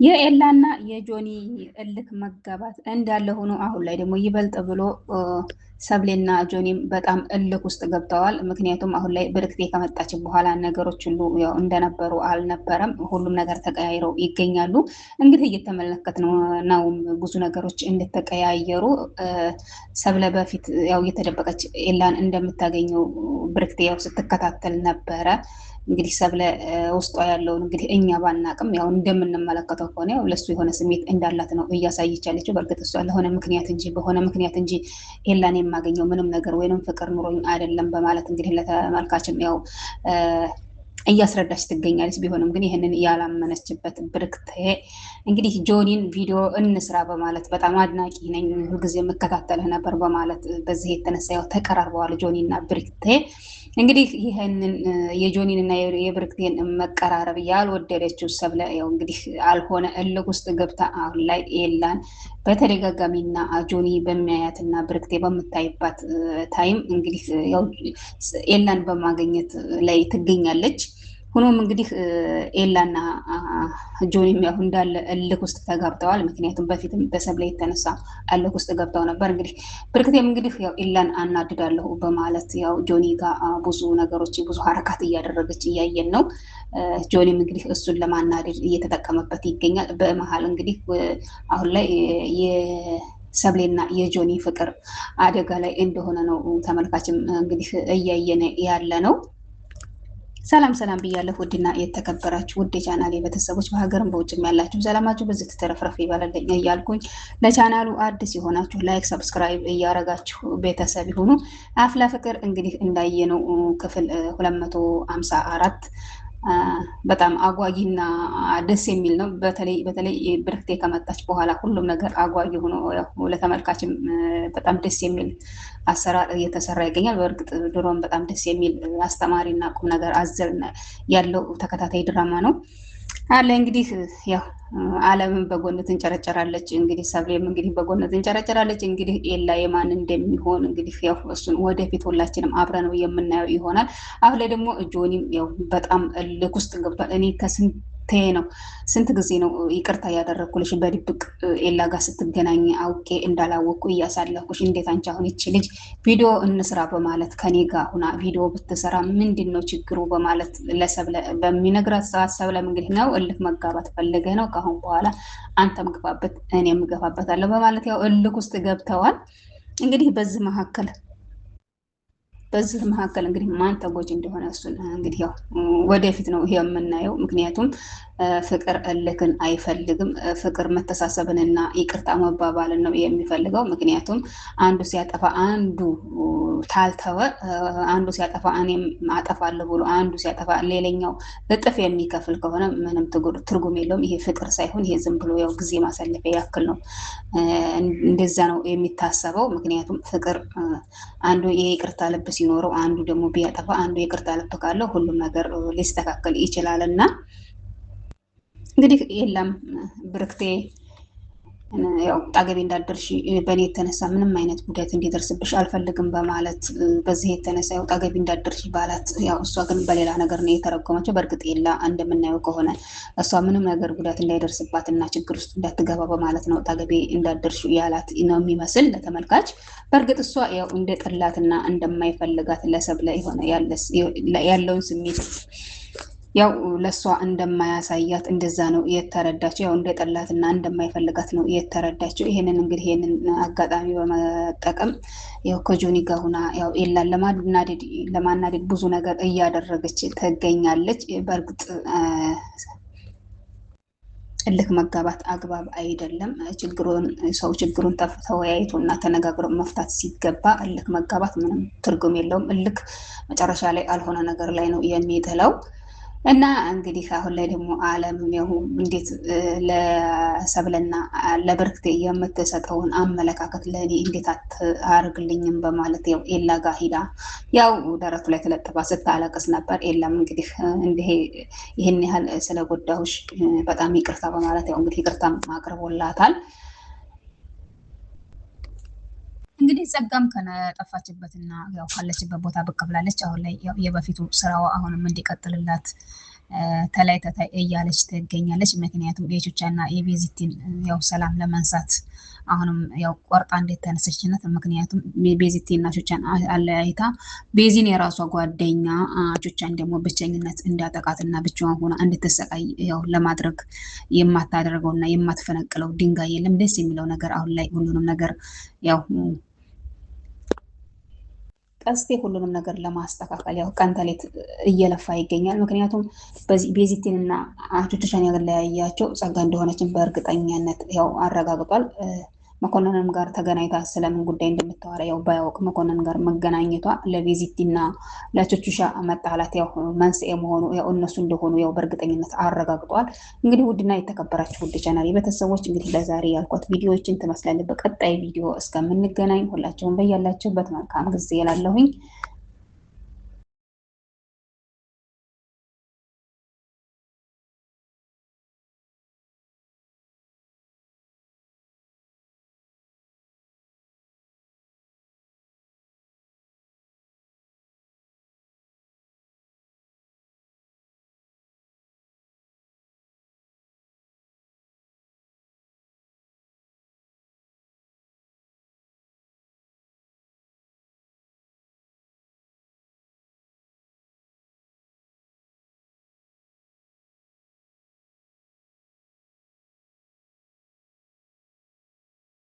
የኤላና የጆኒ እልክ መጋባት እንዳለ ሆኖ አሁን ላይ ደግሞ ይበልጥ ብሎ ሰብሌና ጆኒም በጣም እልክ ውስጥ ገብተዋል። ምክንያቱም አሁን ላይ ብርክቴ ከመጣች በኋላ ነገሮች ሁሉ ያው እንደነበሩ አልነበረም። ሁሉም ነገር ተቀያይረው ይገኛሉ። እንግዲህ እየተመለከት ነው ብዙ ነገሮች እንደተቀያየሩ። ሰብለ በፊት ያው እየተደበቀች ኤላን እንደምታገኘው ብርክቴ ያው ስትከታተል ነበረ። እንግዲህ ሰብለ ውስጧ ያለውን እንግዲህ እኛ ባናቅም ያው እንደምንመለከተው ከሆነ ያው ለሱ የሆነ ስሜት እንዳላት ነው እያሳየች ያለችው። በእርግጥ እሷ ለሆነ ምክንያት እንጂ በሆነ ምክንያት እንጂ ኤላን የማገኘው ምንም ነገር ወይንም ፍቅር ኑሮኝ አይደለም በማለት እንግዲህ ለተመልካችም ያው እያስረዳች ትገኛለች። ቢሆንም ግን ይህንን ያላመነችበት ብርክቴ እንግዲህ ጆኒን ቪዲዮ እንስራ በማለት በጣም አድናቂ ነኝ ሁልጊዜ የምከታተልህ ነበር በማለት በዚህ የተነሳ ያው ተቀራርበዋል ጆኒ እና ብርክቴ። እንግዲህ ይህንን የጆኒን እና የብርክቴን መቀራረብ ያልወደደችው ሰብለ ያው እንግዲህ አልሆነ እልክ ውስጥ ገብታ አሁን ላይ ኤላን በተደጋጋሚና ጆኒ በሚያያትና ብርክቴ በምታይባት ታይም እንግዲህ ያው ኤላን በማግኘት ላይ ትገኛለች። ሆኖም እንግዲህ ኤላና ጆኒም ያው እንዳለ እልክ ውስጥ ተጋብተዋል። ምክንያቱም በፊትም በሰብለ የተነሳ እልክ ውስጥ ገብተው ነበር። እንግዲህ ብርክቴም እንግዲህ ያው ኤላን አናድዳለሁ በማለት ያው ጆኒ ጋር ብዙ ነገሮች ብዙ ሀረካት እያደረገች እያየን ነው። ጆኒም እንግዲህ እሱን ለማናደድ እየተጠቀመበት ይገኛል። በመሀል እንግዲህ አሁን ላይ ሰብሌና የጆኒ ፍቅር አደጋ ላይ እንደሆነ ነው ተመልካችም እንግዲህ እያየን ያለ ነው። ሰላም ሰላም ብያለሁ። ውድና የተከበራችሁ ውድ የቻናሌ ቤተሰቦች በሀገርም በውጭም ያላችሁ ሰላማችሁ በዚህ ተተረፍረፍ ይበላልኝ እያልኩኝ ለቻናሉ አዲስ የሆናችሁ ላይክ፣ ሰብስክራይብ እያረጋችሁ ቤተሰብ ይሁኑ። አፍላ ፍቅር እንግዲህ እንዳየነው ክፍል 254 በጣም አጓጊና ደስ የሚል ነው። በተለይ ብርክቴ ከመጣች በኋላ ሁሉም ነገር አጓጊ ሆኖ ለተመልካችም በጣም ደስ የሚል አሰራር እየተሰራ ይገኛል። በእርግጥ ድሮም በጣም ደስ የሚል አስተማሪና ቁም ነገር አዘል ያለው ተከታታይ ድራማ ነው አለ። እንግዲህ ያው ዓለምን በጎን ትንጨረጨራለች። እንግዲህ ሰብሌም እንግዲህ በጎን ትንጨረጨራለች። እንግዲህ ኤላ የማን እንደሚሆን እንግዲህ ያው እሱን ወደፊት ሁላችንም አብረን የምናየው ይሆናል። አሁን ላይ ደግሞ ጆኒም ያው በጣም እልክ ውስጥ ገብቷል። እኔ ስንት ጊዜ ነው ይቅርታ ያደረግኩልሽ በድብቅ ኤላ ጋር ስትገናኝ አውቄ እንዳላወቅኩ እያሳለፍኩሽ፣ እንዴት አንቺ አሁን ይቺ ልጅ ቪዲዮ እንስራ በማለት ከኔ ጋር ሁና ቪዲዮ ብትሰራ ምንድን ነው ችግሩ በማለት ለሰብለ በሚነግራት ሰዓት ሰብለም እንግዲህ ነው እልክ መጋባት ፈልገ ነው ከአሁን በኋላ አንተም ግፋበት እኔም እገፋበታለሁ በማለት ያው እልክ ውስጥ ገብተዋል። እንግዲህ በዚህ መካከል እንግዲህ ማን ተጎጂ እንደሆነ እሱን እንግዲህ ያው ወደፊት ነው የምናየው። ምክንያቱም ፍቅር እልክን አይፈልግም። ፍቅር መተሳሰብንና ይቅርታ መባባልን ነው የሚፈልገው። ምክንያቱም አንዱ ሲያጠፋ አንዱ ታልተወ፣ አንዱ ሲያጠፋ እኔም አጠፋለሁ ብሎ አንዱ ሲያጠፋ ሌላኛው እጥፍ የሚከፍል ከሆነ ምንም ትርጉም የለውም። ይሄ ፍቅር ሳይሆን ይሄ ዝም ብሎ ያው ጊዜ ማሳለፊያ ያክል ነው። እንደዛ ነው የሚታሰበው። ምክንያቱም ፍቅር አንዱ የይቅርታ ልብ ሲኖረው፣ አንዱ ደግሞ ቢያጠፋ አንዱ የይቅርታ ልብ ካለው ሁሉም ነገር ሊስተካከል ይችላል እና እንግዲህ የለም ብርክቴ ያው ጣገቤ እንዳደርሽ በእኔ የተነሳ ምንም አይነት ጉዳት እንዲደርስብሽ አልፈልግም በማለት በዚህ የተነሳ ያው ጣገቤ እንዳደርሽ ባላት፣ ያው እሷ ግን በሌላ ነገር ነው የተረጎመችው። በእርግጥ የላ እንደምናየው ከሆነ እሷ ምንም ነገር ጉዳት እንዳይደርስባት እና ችግር ውስጥ እንዳትገባ በማለት ነው ጣገቤ እንዳደርሽ ያላት ነው የሚመስል ለተመልካች። በእርግጥ እሷ ያው እንደ ጠላትና እንደማይፈልጋት ለሰብለ የሆነ ያለውን ስሜት ያው ለእሷ እንደማያሳያት እንደዛ ነው የተረዳችው። ያው እንደ ጠላትና እንደማይፈልጋት ነው የተረዳችው። ይሄንን አጋጣሚ በመጠቀም ያው ከጆኒ ጋር ሁና ያው ኤላን ለማናደድ ብዙ ነገር እያደረገች ትገኛለች። በእርግጥ እልክ መጋባት አግባብ አይደለም። ችግሩን ተወያይቶ እና ተነጋግሮ መፍታት ሲገባ እልክ መጋባት ምንም ትርጉም የለውም። እልክ መጨረሻ ላይ አልሆነ ነገር ላይ ነው የሚጥለው። እና እንግዲህ አሁን ላይ ደግሞ ዓለም ያው እንዴት ለሰብለና ለብርክቴ የምትሰጠውን አመለካከት ለእኔ እንዴት አታርግልኝም በማለት ያው ኤላ ጋር ሂዳ ያው ደረቱ ላይ ተለጥፋ ስታለቅስ ነበር። ኤላም እንግዲህ ይህን ያህል ስለጎዳሁሽ በጣም ይቅርታ በማለት ያው እንግዲህ ይቅርታም አቅርቦላታል። እንግዲህ ጸጋም ከጠፋችበትና ያው ካለችበት ቦታ ብቅ ብላለች። አሁን ላይ የበፊቱ ስራዋ አሁንም እንዲቀጥልላት ተላይ ተታይ እያለች ትገኛለች። ምክንያቱም የቹቻና የቤዚቲን ያው ሰላም ለማንሳት አሁንም ያው ቆርጣ እንዴት ተነሰችነት። ምክንያቱም ቤዚቲና ቹቻን አለያይታ ቤዚን የራሷ ጓደኛ ቹቻን ደግሞ ብቸኝነት እንዳጠቃትና ብቻዋን ሆና እንድትሰቃይ ያው ለማድረግ የማታደርገውና የማትፈነቅለው ድንጋይ የለም። ደስ የሚለው ነገር አሁን ላይ ሁሉንም ነገር ያው ቀስቴ ሁሉንም ነገር ለማስተካከል ያው ቀን ተሌት እየለፋ ይገኛል። ምክንያቱም በዚህ ቤዚቲንና ቹቻን ያለያያቸው ጸጋ እንደሆነችን በእርግጠኛነት ያው አረጋግጧል። መኮንንም ጋር ተገናኝታ ስለምን ጉዳይ እንደምታወራ ያው ባያውቅ መኮንን ጋር መገናኘቷ ለቤዚቲና ለቹቻ መጣላት ያው መንስኤ መሆኑ ያው እነሱ እንደሆኑ ያው በእርግጠኝነት አረጋግጧል። እንግዲህ ውድና የተከበራችሁ ውድ ቻናል ቤተሰቦች እንግዲህ ለዛሬ ያልኳት ቪዲዮዎችን ትመስላለች። በቀጣይ ቪዲዮ እስከምንገናኝ ሁላችሁም በያላችሁበት መልካም ጊዜ እላለሁኝ።